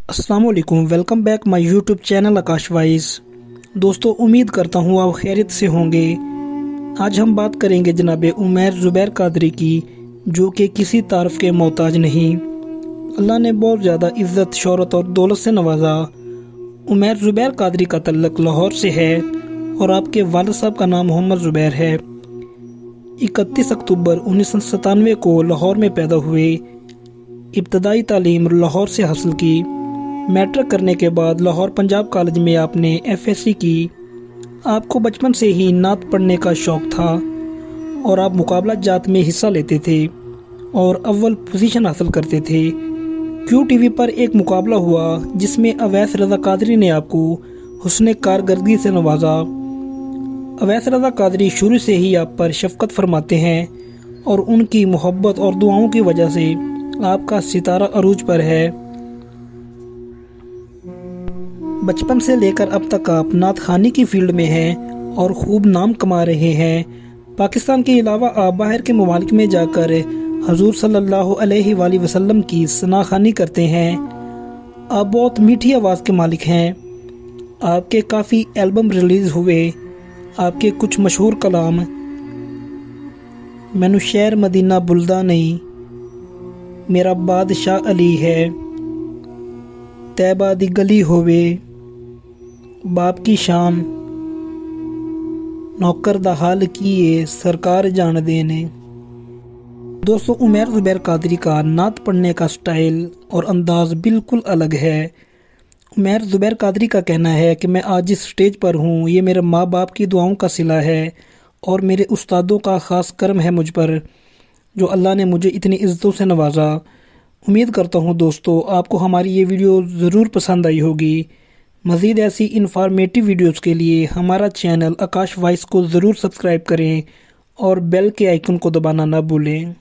अस्सलाम वालेकुम, welcome back my YouTube channel Akash wise. दोस्तों, उम्मीद करता हूँ आप खैरियत से होंगे। आज हम बात करेंगे जनाब उमैर ज़ुबैर कादरी की, जो कि किसी तारीफ़ के मोहताज नहीं। अल्लाह ने बहुत ज़्यादा इज़्ज़त, शोहरत और दौलत से नवाजा। उमैर ज़ुबैर कादरी का तल्लुक़ लाहौर से है और आपके वालिद साहब का नाम मोहम्मद ज़ुबैर है। 31 अक्टूबर 1997 को लाहौर में पैदा हुए। इब्तदाई तालीम लाहौर से हासिल की। मैट्रिक करने के बाद लाहौर पंजाब कॉलेज में आपने FSc की। आपको बचपन से ही नात पढ़ने का शौक़ था और आप मुकाबला जात में हिस्सा लेते थे और अव्वल पोजीशन हासिल करते थे। QTV पर एक मुकाबला हुआ जिसमें अवैस रज़ा कादरी ने आपको हुस्न कारकर्दगी से नवाजा। अवैस रज़ा कादरी शुरू से ही आप पर शफ़क़त फरमाते हैं और उनकी मोहब्बत और दुआओं की वजह से आपका सितारा अरूज पर है। बचपन से लेकर अब तक आप नात ख़ानी की फील्ड में हैं और खूब नाम कमा रहे हैं। पाकिस्तान के अलावा आप बाहर के ममालिक में जाकर हजूर सल्लल्लाहु अलैहि वसल्लम की सनाख़ानी करते हैं। आप बहुत मीठी आवाज़ के मालिक हैं। आपके काफ़ी एल्बम रिलीज़ हुए। आपके कुछ मशहूर कलाम मैनू शहर मदीना बुलदा नहीं, मेरा बादशाह अली है, तैबा दी गली होवे, बाप की शान, नौकर दा हाल किए सरकार जान देने। दोस्तों, उमैर ज़ुबैर कादरी का नात पढ़ने का स्टाइल और अंदाज़ बिल्कुल अलग है। उमैर ज़ुबैर कादरी का कहना है कि मैं आज जिस स्टेज पर हूँ ये मेरे माँ बाप की दुआओं का सिला है और मेरे उस्तादों का ख़ास करम है मुझ पर, जो अल्लाह ने मुझे इतनी इज़्ज़तों से नवाजा। उम्मीद करता हूँ दोस्तों आपको हमारी ये वीडियो ज़रूर पसंद आई होगी। मज़ीद ऐसी इन्फॉर्मेटिव वीडियोज़ के लिए हमारा चैनल आकाश वाइस को ज़रूर सब्सक्राइब करें और बेल के आइकन को दबाना ना भूलें।